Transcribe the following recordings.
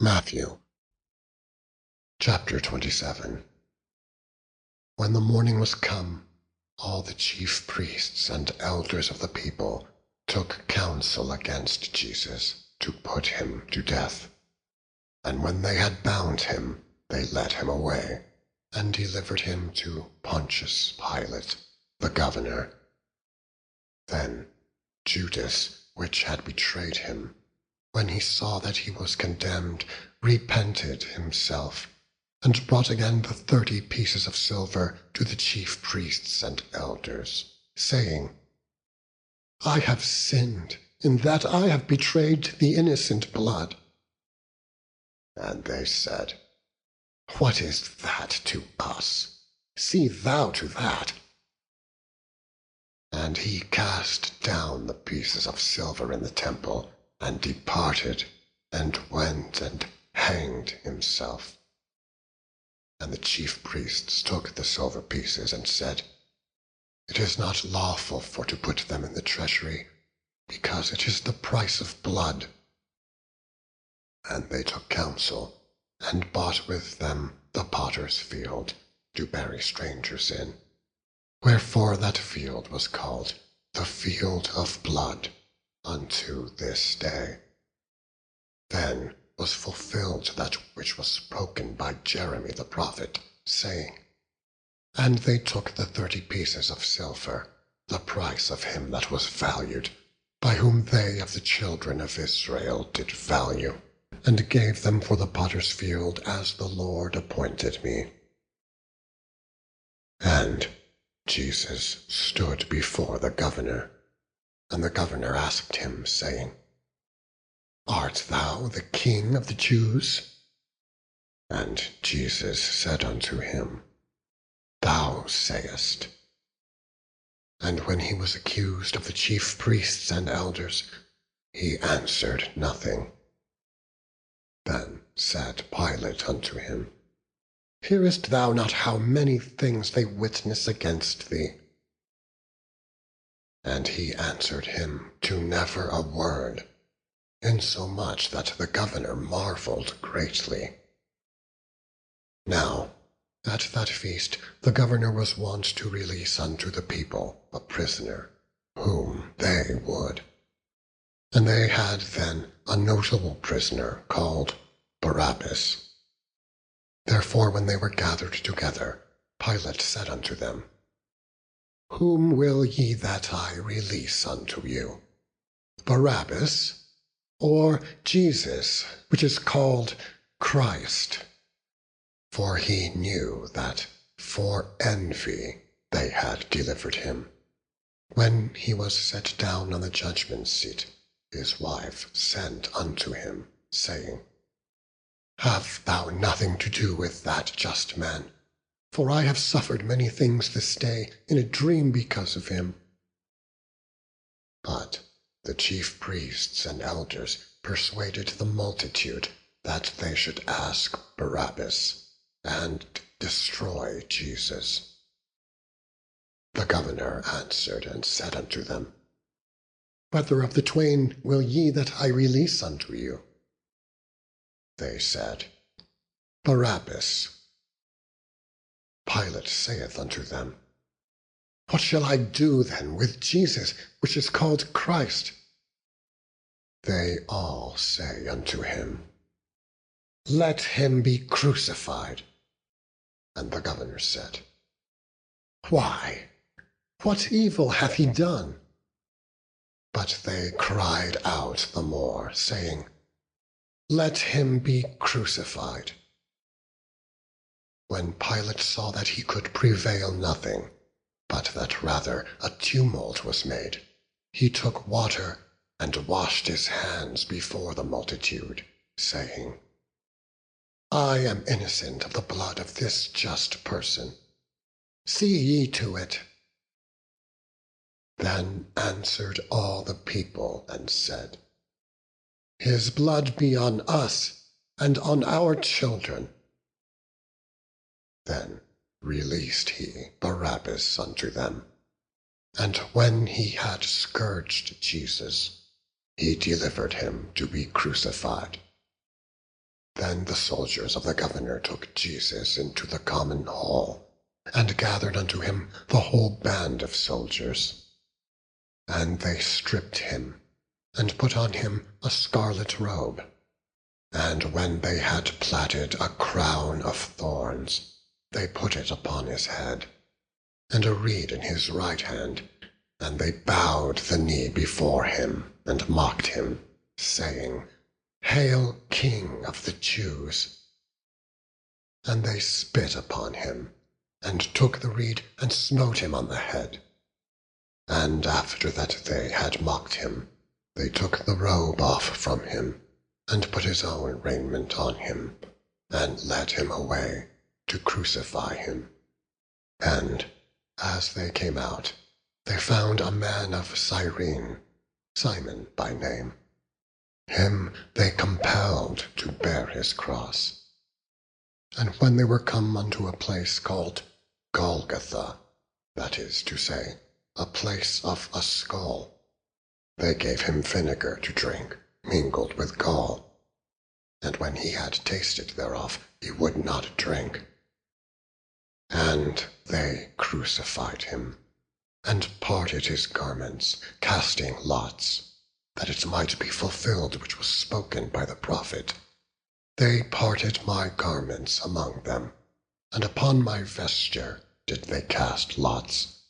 Matthew chapter 27. When the morning was come, all the chief priests and elders of the people took counsel against Jesus to put him to death. And when they had bound him, they led him away, and delivered him to Pontius Pilate, the governor. Then Judas, which had betrayed him, when he saw that he was condemned, repented himself, and brought again the 30 pieces of silver to the chief priests and elders, saying, I have sinned in that I have betrayed the innocent blood. And they said, What is that to us? See thou to that. And he cast down the pieces of silver in the temple, and departed, and went and hanged himself. And the chief priests took the silver pieces and said, It is not lawful for to put them in the treasury, because it is the price of blood. And they took counsel, and bought with them the potter's field, to bury strangers in. Wherefore that field was called the field of blood unto this day. Then was fulfilled that which was spoken by Jeremy the prophet, saying, And they took the 30 pieces of silver, the price of him that was valued, by whom they of the children of Israel did value, and gave them for the potter's field as the Lord appointed me. And Jesus stood before the governor, and the governor asked him, saying, Art thou the King of the Jews? And Jesus said unto him, Thou sayest. And when he was accused of the chief priests and elders, he answered nothing. Then said Pilate unto him, Hearest thou not how many things they witness against thee? And he answered him to never a word, insomuch that the governor marveled greatly. Now at that feast the governor was wont to release unto the people a prisoner, whom they would. And they had then a notable prisoner called Barabbas. Therefore when they were gathered together, Pilate said unto them, Whom will ye that I release unto you, Barabbas, or Jesus, which is called Christ? For he knew that for envy they had delivered him. When he was set down on the judgment seat, his wife sent unto him, saying, Have thou nothing to do with that just man? For I have suffered many things this day in a dream because of him. But the chief priests and elders persuaded the multitude that they should ask Barabbas, and destroy Jesus. The governor answered and said unto them, Whether of the twain will ye that I release unto you? They said, Barabbas. Pilate saith unto them, What shall I do then with Jesus, which is called Christ? They all say unto him, Let him be crucified. And the governor said, Why? What evil hath he done? But they cried out the more, saying, Let him be crucified. When Pilate saw that he could prevail nothing, but that rather a tumult was made, he took water and washed his hands before the multitude, saying, I am innocent of the blood of this just person. See ye to it. Then answered all the people and said, His blood be on us and on our children. Then released he Barabbas unto them, and when he had scourged Jesus, he delivered him to be crucified. when the soldiers of the governor took Jesus into the common hall, and gathered unto him the whole band of soldiers. And they stripped him, and put on him a scarlet robe. And when they had platted a crown of thorns, they put it upon his head, and a reed in his right hand, and they bowed the knee before him, and mocked him, saying, Hail, King of the Jews! And they spit upon him, and took the reed, and smote him on the head. And after that they had mocked him, they took the robe off from him, and put his own raiment on him, and led him away to crucify him. And as they came out, they found a man of Cyrene, Simon by name. Him they compelled to bear his cross. And when they were come unto a place called Golgotha, that is to say, a place of a skull, they gave him vinegar to drink, mingled with gall. And when he had tasted thereof, he would not drink. And they crucified him, and parted his garments, casting lots, that it might be fulfilled which was spoken by the prophet. They parted my garments among them, and upon my vesture did they cast lots.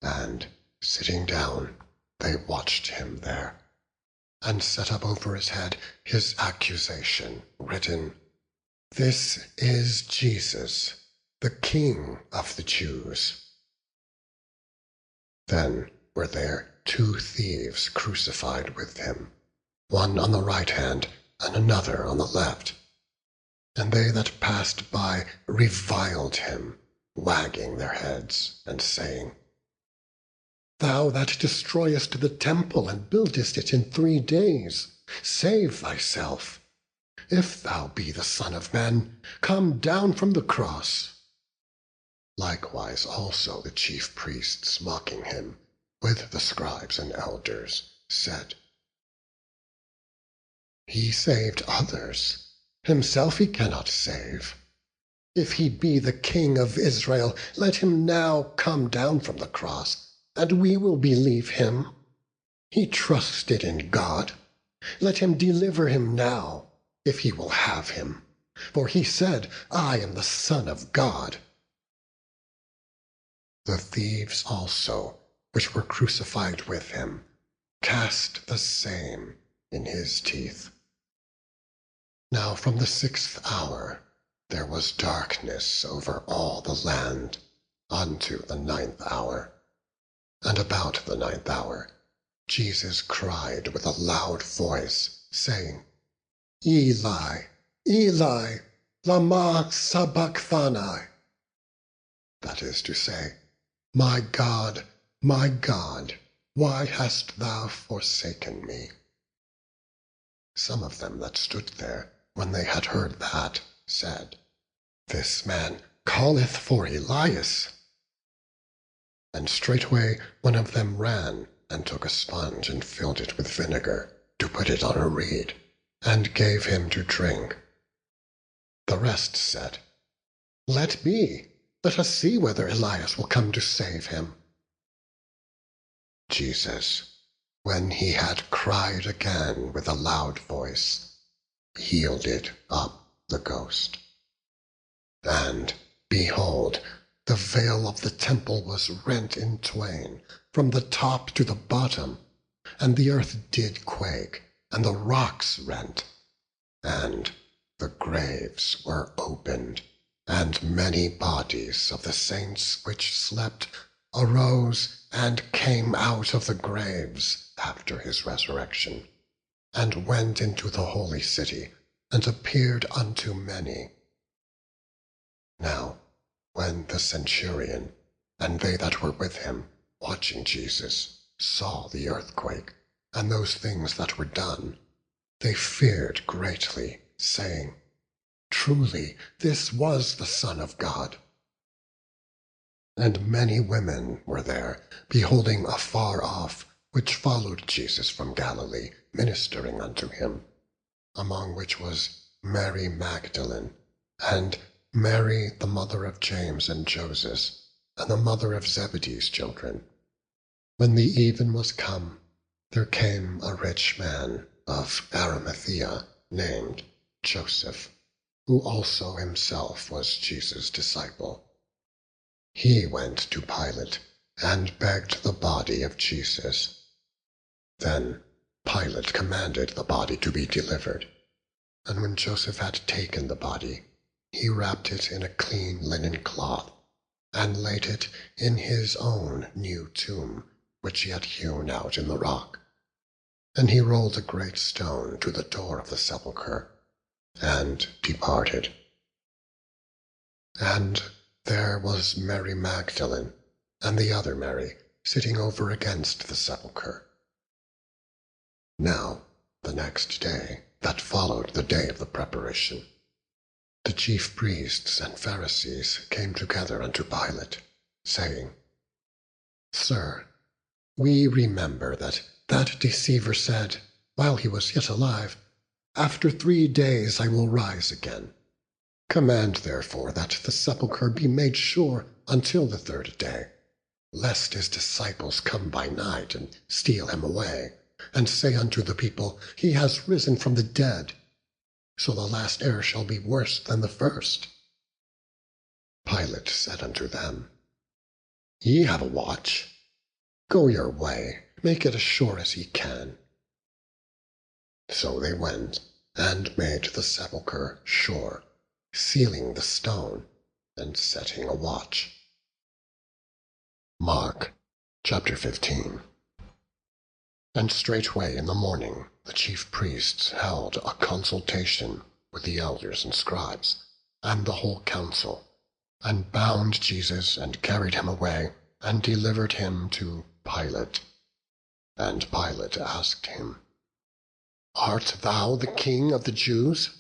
And sitting down, they watched him there, and set up over his head his accusation, written, This is Jesus, the King of the Jews. Then were there 2 thieves crucified with him, one on the right hand, and another on the left. And they that passed by reviled him, wagging their heads, and saying, Thou that destroyest the temple, and buildest it in 3 days, save thyself. If thou be the Son of Man, come down from the cross. Likewise also the chief priests, mocking him, with the scribes and elders, said, He saved others, himself he cannot save. If he be the King of Israel, let him now come down from the cross, and we will believe him. He trusted in God. Let him deliver him now, if he will have him. For he said, I am the Son of God. The thieves also, which were crucified with him, cast the same in his teeth. Now from the 6th hour there was darkness over all the land, unto the 9th hour. And about the 9th hour Jesus cried with a loud voice, saying, Eli, Eli, lama sabachthani? That is to say, my God, why hast thou forsaken me? Some of them that stood there, when they had heard that, said, This man calleth for Elias. And straightway one of them ran, and took a sponge, and filled it with vinegar, to put it on a reed, and gave him to drink. The rest said, Let be, let us see whether Elias will come to save him. Jesus, when he had cried again with a loud voice, yielded up the ghost. And, behold, the veil of the temple was rent in twain, from the top to the bottom, and the earth did quake, and the rocks rent, and the graves were opened, and many bodies of the saints which slept arose and came out of the graves after his resurrection, and went into the holy city, and appeared unto many. Now, when the centurion and they that were with him, watching Jesus, saw the earthquake, and those things that were done, they feared greatly, saying, Truly this was the Son of God. And many women were there, beholding afar off, which followed Jesus from Galilee, ministering unto him, among which was Mary Magdalene, and Mary the mother of James and Joseph, and the mother of Zebedee's children. When the even was come, there came a rich man of Arimathea, named Joseph, who also himself was Jesus' disciple. He went to Pilate, and begged the body of Jesus. Then Pilate commanded the body to be delivered. And when Joseph had taken the body, he wrapped it in a clean linen cloth, and laid it in his own new tomb, which he had hewn out in the rock. And he rolled a great stone to the door of the sepulchre, and departed. And there was Mary Magdalene, and the other Mary, sitting over against the sepulchre. Now the next day, that followed the day of the preparation, the chief priests and Pharisees came together unto Pilate, saying, Sir, we remember that deceiver said, while he was yet alive, After 3 days I will rise again. Command therefore that the sepulchre be made sure until the 3rd day, lest his disciples come by night and steal him away, and say unto the people, He has risen from the dead. So the last error shall be worse than the first. Pilate said unto them, Ye have a watch. Go your way, make it as sure as ye can. So they went, and made the sepulchre sure, sealing the stone, and setting a watch. Mark chapter 15. And straightway in the morning the chief priests held a consultation with the elders and scribes, and the whole council, and bound Jesus, and carried him away, and delivered him to Pilate. And Pilate asked him, Art thou the King of the Jews?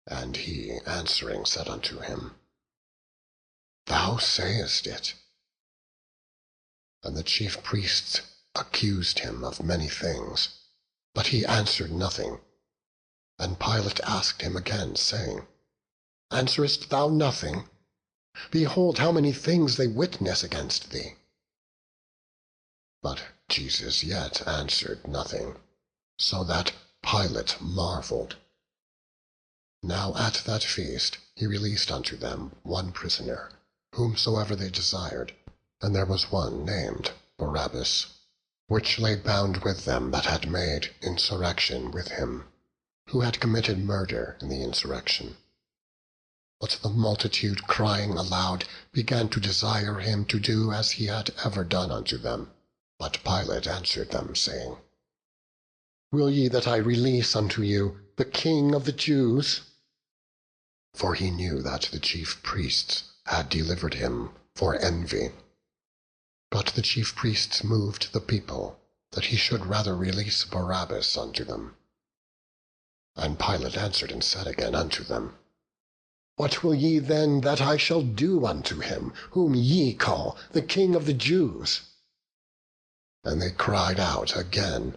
And he answering said unto him, Thou sayest it. And the chief priests accused him of many things, but he answered nothing. And Pilate asked him again, saying, Answerest thou nothing? Behold how many things they witness against thee. But Jesus yet answered nothing, so that Pilate marveled. Now at that feast he released unto them one prisoner, whomsoever they desired, and there was one named Barabbas, which lay bound with them that had made insurrection with him, who had committed murder in the insurrection. But the multitude, crying aloud, began to desire him to do as he had ever done unto them. But Pilate answered them, saying, Will ye that I release unto you the King of the Jews? For he knew that the chief priests had delivered him for envy. But the chief priests moved the people, that he should rather release Barabbas unto them. And Pilate answered and said again unto them, What will ye then that I shall do unto him, whom ye call the King of the Jews? And they cried out again,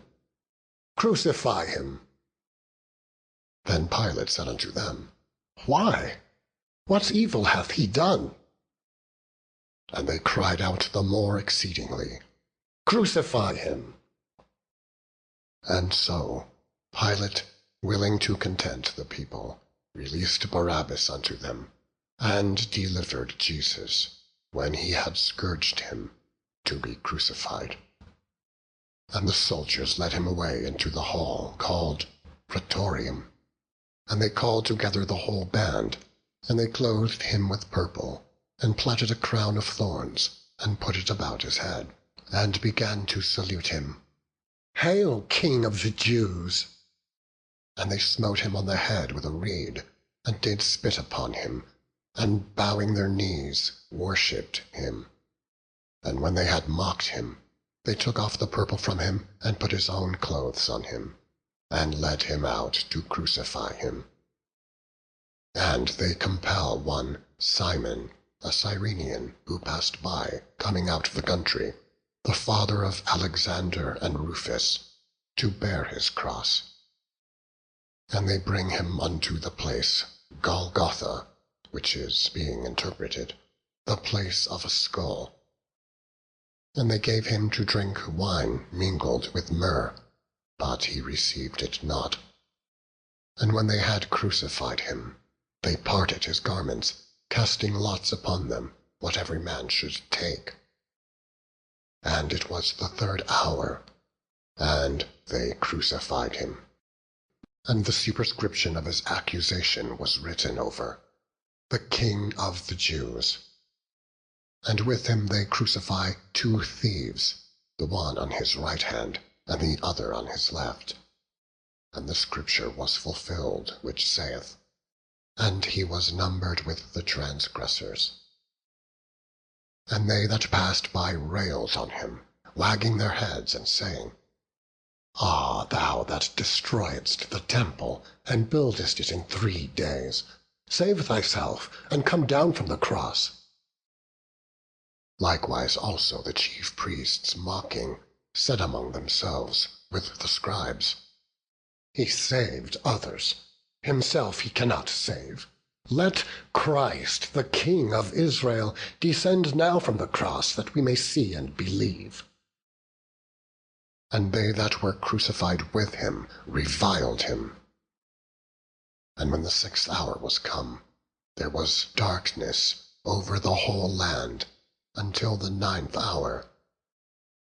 Crucify him. Then Pilate said unto them, Why? What evil hath he done? And they cried out the more exceedingly, Crucify him. And so Pilate, willing to content the people, released Barabbas unto them, and delivered Jesus, when he had scourged him, to be crucified. And the soldiers led him away into the hall called Praetorium. And they called together the whole band, and they clothed him with purple, and platted a crown of thorns, and put it about his head, and began to salute him. Hail, King of the Jews! And they smote him on the head with a reed, and did spit upon him, and bowing their knees, worshipped him. And when they had mocked him, they took off the purple from him, and put his own clothes on him, and led him out to crucify him. And they compel one Simon, a Cyrenian, who passed by, coming out of the country, the father of Alexander and Rufus, to bear his cross. And they bring him unto the place Golgotha, which is, being interpreted, the place of a skull. And they gave him to drink wine mingled with myrrh, but he received it not. And when they had crucified him, they parted his garments, casting lots upon them, what every man should take. And it was the 3rd hour, and they crucified him. And the superscription of his accusation was written over, "The King of the Jews." And with him they crucify 2 thieves, the one on his right hand, and the other on his left. And the scripture was fulfilled, which saith, "And he was numbered with the transgressors." And they that passed by railed on him, wagging their heads, and saying, "Ah, thou that destroyedst the temple, and buildest it in 3 days, save thyself, and come down from the cross." Likewise also the chief priests, mocking, said among themselves with the scribes, "He saved others, himself he cannot save. Let Christ, the King of Israel, descend now from the cross, that we may see and believe." And they that were crucified with him reviled him. And when the 6th hour was come, there was darkness over the whole land until the 9th hour.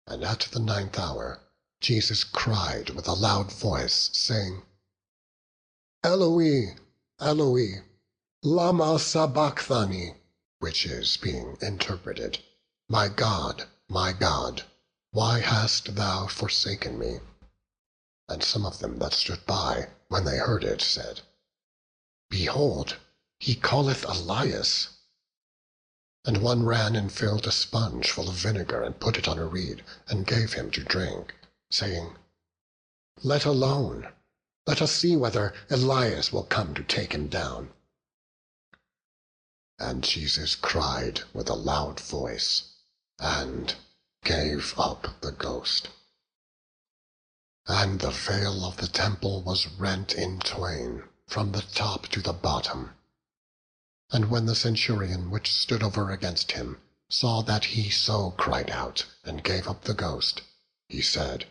And at the 9th hour Jesus cried with a loud voice, saying, "Eloi, Eloi, lama sabachthani," which is, being interpreted, my God, why hast thou forsaken me?" And some of them that stood by, when they heard it, said, "Behold, he calleth Elias." And one ran and filled a sponge full of vinegar, and put it on a reed, and gave him to drink, saying, "Let alone, let us see whether Elias will come to take him down." And Jesus cried with a loud voice, and gave up the ghost. And the veil of the temple was rent in twain, from the top to the bottom. And when the centurion which stood over against him saw that he so cried out, and gave up the ghost, he said,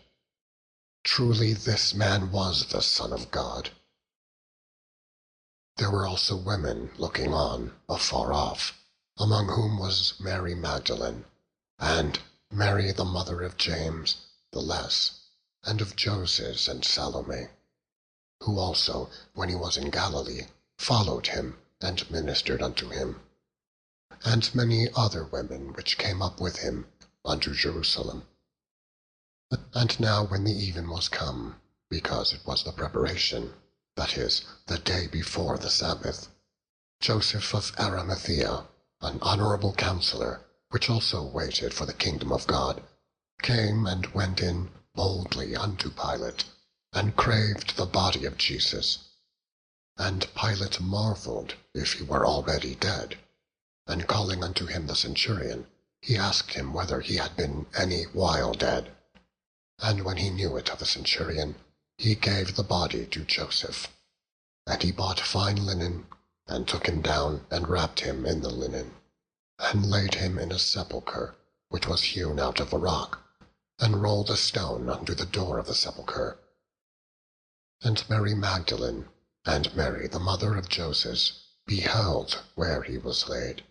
"Truly this man was the Son of God." There were also women looking on afar off, among whom was Mary Magdalene, and Mary the mother of James the Less, and of Joses and Salome, who also, when he was in Galilee, followed him, and ministered unto him, and many other women which came up with him unto Jerusalem. And now when the even was come, because it was the preparation, that is, the day before the Sabbath, Joseph of Arimathea, an honorable counselor, which also waited for the kingdom of God, came and went in boldly unto Pilate, and craved the body of Jesus. And Pilate marveled if he were already dead. And calling unto him the centurion, he asked him whether he had been any while dead. And when he knew it of the centurion, he gave the body to Joseph. And he bought fine linen, and took him down, and wrapped him in the linen, and laid him in a sepulchre, which was hewn out of a rock, and rolled a stone unto the door of the sepulchre. And Mary Magdalene, and Mary the mother of Joses, beheld where he was laid,